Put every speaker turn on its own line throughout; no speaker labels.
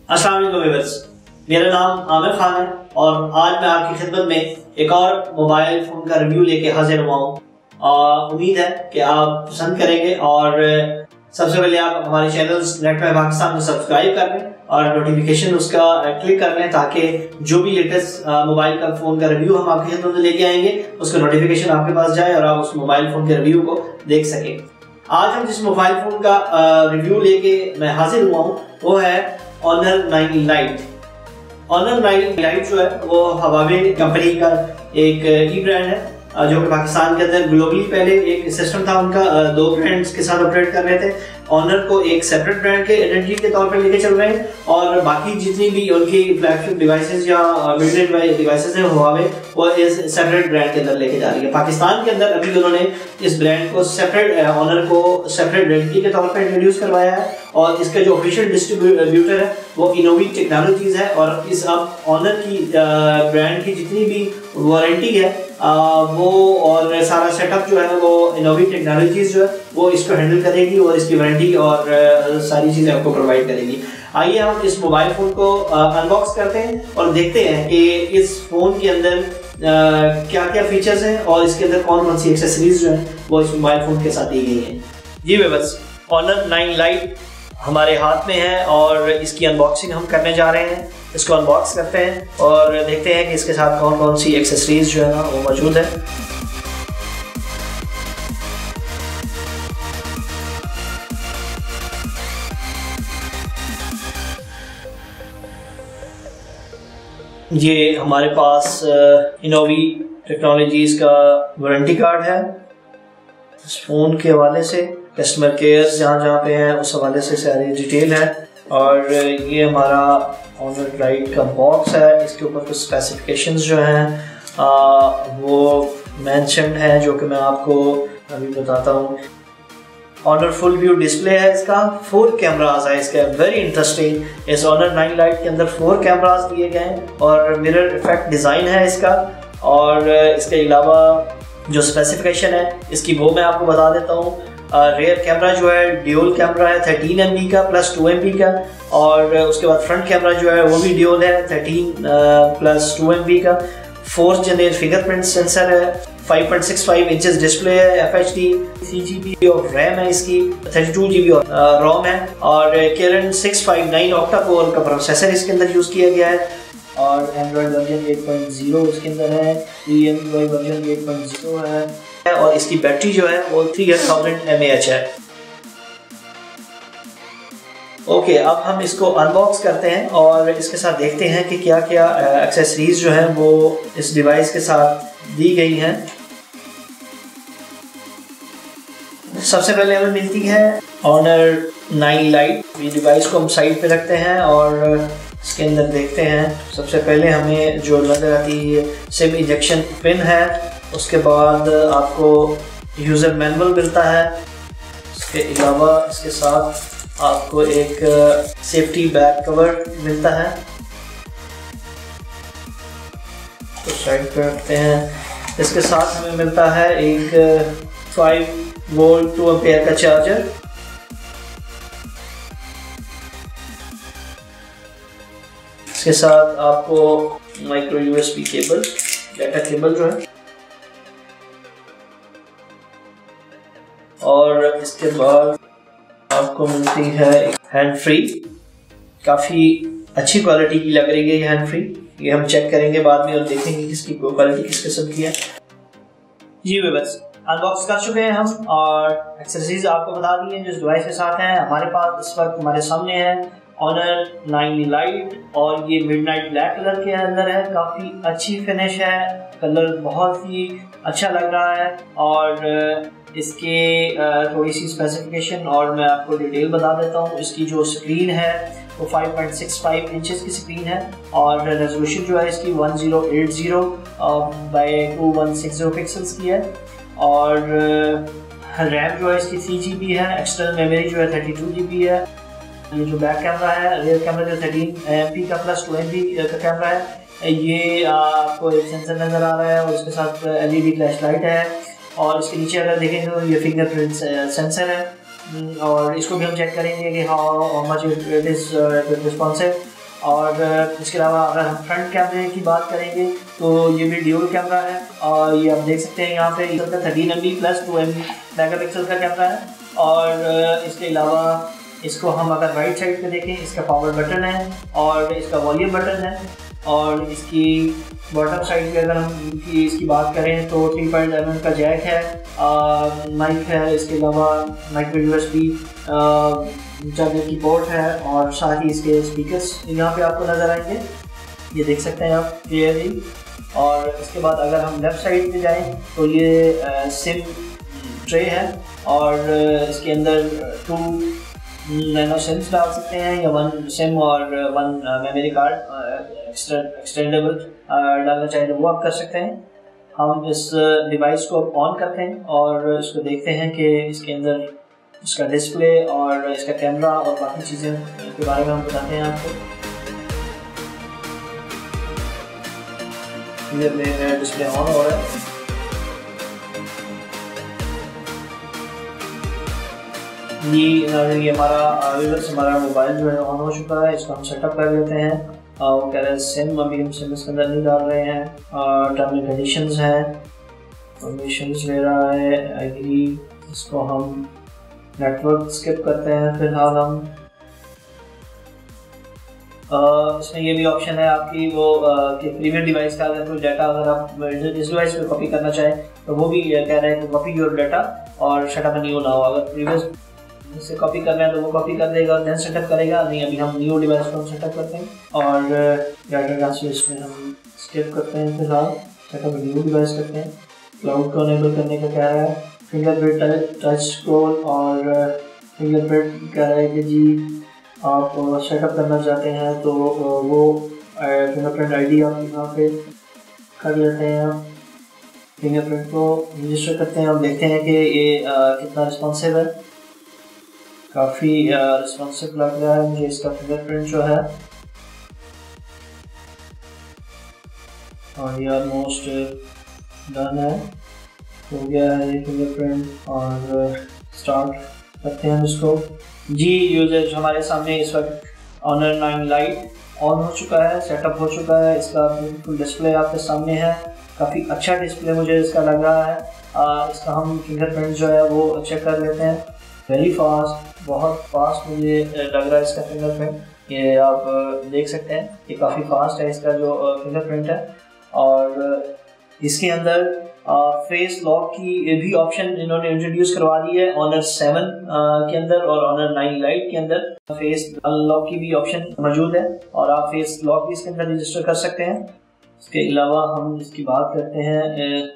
अस्सलाम वालेकुम व्यूअर्स, मेरा नाम आमिर खान है और आज मैं आपकी खिदमत में एक और मोबाइल फ़ोन का रिव्यू लेके हाजिर हुआ हूँ। उम्मीद है कि आप पसंद करेंगे और सबसे पहले आप हमारे चैनल नेट में पाकिस्तान को सब्सक्राइब कर लें और नोटिफिकेशन उसका क्लिक कर लें ताकि जो भी लेटेस्ट मोबाइल का फ़ोन का रिव्यू हम आपकी खिदमत में लेके आएंगे उसका नोटिफिकेशन आपके पास जाए और आप उस मोबाइल फ़ोन के रिव्यू को देख सकें। आज हम जिस मोबाइल फ़ोन का रिव्यू लेके मैं हाजिर हुआ हूँ वो है Honor 9 Lite। Honor 9 Lite जो है वो Huawei कंपनी का एक ई ब्रांड है जो कि पाकिस्तान के अंदर ग्लोबली पहले एक सिस्टम था उनका, दो ब्रांड्स के साथ ऑपरेट कर रहे थे। Honor को एक सेपरेट ब्रांड के आइडेंटिटी के तौर पर लेके चल रहे हैं और बाकी जितनी भी उनकी फ्लैगशिप डिवाइसेस या मिड डिवाइसेस हैं Huawei वो इस सेपरेट ब्रांड के अंदर लेके जा रही है। पाकिस्तान के अंदर अभी उन्होंने इस ब्रांड को सेपरेट Honor को सेपरेट आइडेंटिटी के तौर पर इंट्रोड्यूस करवाया है और इसका जो ऑफिशियल डिस्ट्रीब्यूटर है वो इनोवी टेक्नोलॉजीज है और इस अब Honor की ब्रांड की जितनी भी वारंटी है वो और सारा सेटअप जो है वो इनोवी टेक्नोलॉजीज जो है वो इसको हैंडल करेगी और इसकी वारंटी और सारी चीज़ें आपको प्रोवाइड करेगी। आइए हम इस मोबाइल फ़ोन को अनबॉक्स करते हैं और देखते हैं कि इस फ़ोन के अंदर क्या क्या फीचर्स हैं और इसके अंदर कौन कौन सी एक्सेसरीज जो हैं वो इस मोबाइल फ़ोन के साथ दी गई हैं। जी बस Honor 9 Lite हमारे हाथ में है और इसकी अनबॉक्सिंग हम करने जा रहे हैं। इसको अनबॉक्स करते हैं और देखते हैं कि इसके साथ कौन कौन सी एक्सेसरीज जो है ना वो मौजूद है। ये हमारे पास इनोवी टेक्नोलॉजीज का वारंटी कार्ड है। इस फ़ोन के हवाले से कस्टमर केयर जहाँ पे हैं उस हवाले से सारी डिटेल है और ये हमारा Honor Lite का बॉक्स है। इसके ऊपर कुछ स्पेसिफिकेशंस जो हैं वो मेंशन्ड है जो कि मैं आपको अभी बताता हूँ। Honor फुल व्यू डिस्प्ले है, इसका 4 कैमरास है इसका, वेरी इंटरेस्टिंग। इस Honor 9 Lite के अंदर 4 कैमरास दिए गए हैं और मिरर इफेक्ट डिज़ाइन है इसका। और इसके अलावा जो स्पेसिफिकेशन है इसकी वो मैं आपको बता देता हूँ। रेयर कैमरा जो है ड्यूल कैमरा है 13 MB का प्लस 2 MB का और उसके बाद फ्रंट कैमरा जो है वो भी ड्यूल है 13 प्लस 2 MB का। 4th जनरेशन फिंगरप्रिंट सेंसर है, 5.65 इंचेस डिस्प्ले है, FHD 3GB ऑफ रैम है इसकी, 32GB ऑफ रोम है और Kirin 659 ऑक्टा कोर का प्रोसेसर इसके अंदर यूज़ किया गया है और एंड्रॉयड वर्जन 8.0 इसके अंदर है, EMUI वर्जन 8.0 है और इसकी बैटरी जो है वो 3000 mAh है। ओके, अब हम इसको अनबॉक्स करते हैं और इसके साथ देखते हैं कि क्या क्या एक्सेसरीज जो हैं वो इस डिवाइस के साथ दी गई हैं। सबसे पहले हमें मिलती है Honor 9 Lite। ये डिवाइस को हम साइड पे रखते हैं और इसके अंदर देखते हैं। सबसे पहले हमें जो नज़र आती है सिम इजेक्शन पिन है, उसके बाद आपको यूज़र मैनुअल मिलता है। इसके अलावा इसके साथ आपको एक सेफ्टी बैक कवर मिलता है, तो साइड पे रखते हैं। इसके साथ हमें मिलता है एक 5 वोल्ट 2 एम्पेयर का चार्जर। इसके साथ आपको micro USB cable, data cable जो है, और इसके बाद आपको मिलती है हैंड फ्री। काफ़ी अच्छी क्वालिटी की लग रही है ये हैंड फ्री, ये हम चेक करेंगे बाद में और देखेंगे इसकी क्वालिटी किस किस्म की है। जी बस अनबॉक्स कर चुके हैं हम और एक्सेसरीज आपको बता दी है जो डिवाइस के साथ हैं। हमारे पास इस वक्त हमारे सामने है Honor 9 Lite और ये मिडनाइट ब्लैक कलर के अंदर है। काफ़ी अच्छी फिनिश है, कलर बहुत ही अच्छा लग रहा है और इसके थोड़ी सी स्पेसिफिकेशन और मैं आपको डिटेल बता देता हूँ। इसकी जो स्क्रीन है वो 5.65 इंचेस की स्क्रीन है और रेजोल्यूशन जो है इसकी 1080 बाय 2160 पिक्सल्स की है और रैम जो है इसकी 3GB है, एक्सटर्नल मेमोरी जो है 32GB है। ये जो बैक कैमरा है, रियर कैमरा जो 13 MP का प्लस 2 MP का कैमरा है, ये आपको एक सेंसर नज़र आ रहा है और इसके साथ LED फ्लैश लाइट है और इसके नीचे अगर देखेंगे तो ये फिंगरप्रिंट सेंसर है और इसको भी हम चेक करेंगे कि how much it is responsive. और इसके अलावा अगर हम फ्रंट कैमरे की बात करेंगे तो ये भी ड्यूल कैमरा है, और ये आप देख सकते हैं यहाँ पे 13 MP प्लस 2 मेगापिक्सल का कैमरा है। और इसके अलावा इसको हम अगर राइट साइड पे देखें, इसका पावर बटन है और इसका वॉल्यूम बटन है, और इसकी बॉटम साइड पे अगर हम इसकी बात करें तो 3.1 का जैक है, माइक है, इसके अलावा माइक्रो USB चार्जर की पोर्ट है, और साथ ही इसके स्पीकर्स यहाँ पे आपको नज़र आएंगे, ये देख सकते हैं आप क्लियरली। और इसके बाद अगर हम लेफ़्ट साइड पे जाएं तो ये सिम ट्रे है, और इसके अंदर 2 नैनो सिम्स डाल सकते हैं, या 1 सिम और 1 मेमोरी कार्ड एक्सटेंडेबल डालना चाहें तो वो आप कर सकते हैं। हम इस डिवाइस को ऑन करते हैं और इसको देखते हैं कि इसके अंदर इसका डिस्प्ले और इसका कैमरा और बाकी चीज़ें के बारे में हम बताते हैं आपको। ये डिस्प्ले ऑन हो रहा है। ये हमारा मोबाइल जो है ऑन हो चुका है, इसको हम सेटअप कर लेते हैं। वो कह रहे हैं सिम, अभी हम सिम इसके अंदर नहीं डाल रहे हैं। टर्म एंड कंडीशंस हैं, परमिशंस ले रहा है, एग्री, इसको हम नेटवर्क स्किप करते हैं फिलहाल हम। इसमें ये भी ऑप्शन है आपकी वो कि प्रीवियस डिवाइस का अगर कोई डाटा अगर आप इस डिवाइस पे कॉपी करना चाहें तो वो भी कह रहे हैं कि कॉपी योर डाटा और सेटअप न्यू ना हो। अगर प्रीवियस से कॉपी करना है तो वो कॉपी कर देगा और देन सेटअप करेगा, नहीं अभी हम न्यू डिवाइस को सेटअप करते हैं और डाटा ट्रांसफर इसमें हम स्किप करते हैं फिलहाल, सेटअप न्यू डिवाइस करते हैं। क्लाउड को अनेबल करने का कह रहा है, फिंगरप्रिंट टच स्क्रॉल और फिंगरप्रिंट कह रहा है कि जी आप सेटअप करना चाहते हैं तो वो फिंगरप्रिंट आईडी आप यहाँ पे कर लेते हैं। आप फिंगरप्रिंट को रजिस्टर करते हैं, हम देखते हैं कि ये कितना रिस्पॉन्सिव है, काफ़ी रिस्पॉन्सिव लग रहा है मुझे इसका फिंगरप्रिंट जो है, और ये ऑलमोस्ट डन है, हो गया है ये फिंगरप्रिंट। और स्टार्ट करते हैं इसको। जी यूजर जो हमारे सामने इस वक्त Honor 9 Lite ऑन हो चुका है, सेटअप हो चुका है, इसका बिल्कुल डिस्प्ले आपके सामने है, काफ़ी अच्छा डिस्प्ले मुझे इसका लग रहा है। इसका हम फिंगरप्रिंट जो है वो चेक कर लेते हैं, वेरी फास्ट, बहुत फास्ट मुझे लग रहा है इसका फिंगरप्रिंट, ये आप देख सकते हैं कि काफ़ी फास्ट है इसका जो फिंगरप्रिंट है। और इसके अंदर फेस लॉक की भी ऑप्शन इन्होंने इंट्रोड्यूस करवा दी है Honor 7 के अंदर और Honor 9 Lite के अंदर फेस लॉक की भी ऑप्शन मौजूद है और आप फेस लॉक भी इसके अंदर रजिस्टर कर सकते हैं। इसके अलावा हम इसकी बात करते हैं,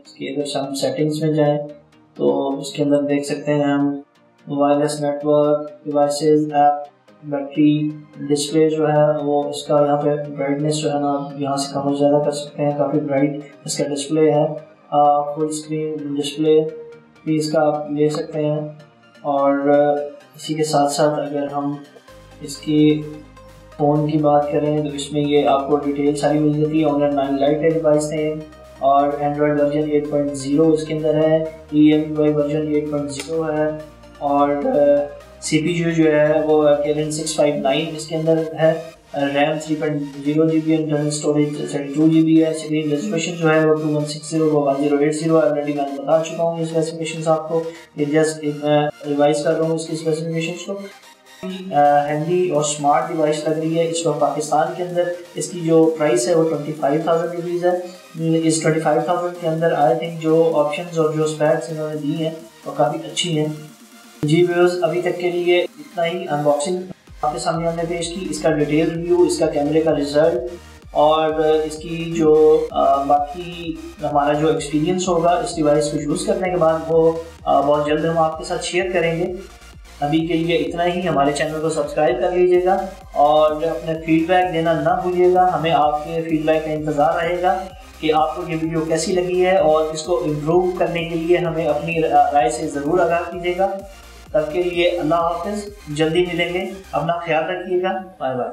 इसके अगर हम सेटिंग्स में जाएं तो इसके अंदर देख सकते हैं हम wireless network, devices, app, battery, display जो है वो इसका यहाँ पे ब्राइटनेस जो है ना यहाँ से कम ज़्यादा कर सकते हैं, काफ़ी ब्राइट इसका डिस्प्ले है। फुल स्क्रीन डिस्प्ले भी इसका आप ले सकते हैं। और इसी के साथ साथ अगर हम इसकी फ़ोन की बात करें तो इसमें ये आपको डिटेल सारी मिल जाती है। Honor 9 Lite डिवाइस है और एंड्रॉयड वर्जन 8.0 इसके अंदर है, EMUI वर्जन 8.0 है, और CPU जो है वो Kirin 659 इसके अंदर है, RAM 3.0 GB, internal storage 32 GB है, स्क्रीन रेजोल्यूशन जो है वो 2160x1080 ऑलरेडी मैंने बता चुका हूँ ये स्पेसिफिकेशंस आपको, ये जस्ट एक मैं रिवाइज कर रहा हूँ इसकी स्पेसिफिकेशंस को। हैंडी और स्मार्ट डिवाइस लग रही है इस वक्त पाकिस्तान के अंदर, इसकी जो प्राइस है वो 25,000 रुपीज़ है। इस 25,000 के अंदर आई थिंक जो ऑप्शंस और जो स्पेक्स इन्होंने दी हैं वो काफ़ी अच्छी हैं। जी व्यूअर्स, अभी तक के लिए इतना ही अनबॉक्सिंग आपके सामने हमने पेश की, इसका डिटेल रिव्यू, इसका कैमरे का रिजल्ट और इसकी जो बाकी हमारा जो एक्सपीरियंस होगा इस डिवाइस को यूज़ करने के बाद वो बहुत जल्द हम आपके साथ शेयर करेंगे। अभी के लिए इतना ही, हमारे चैनल को सब्सक्राइब कर लीजिएगा और अपने फीडबैक देना ना भूलिएगा, हमें आपके फीडबैक का इंतज़ार रहेगा कि आपको ये वीडियो कैसी लगी है और इसको इम्प्रूव करने के लिए हमें अपनी राय से ज़रूर आगाह कीजिएगा। तब के लिए अल्लाह हाफ़िज़, जल्दी मिलेंगे, अपना ख्याल रखिएगा, बाय बाय।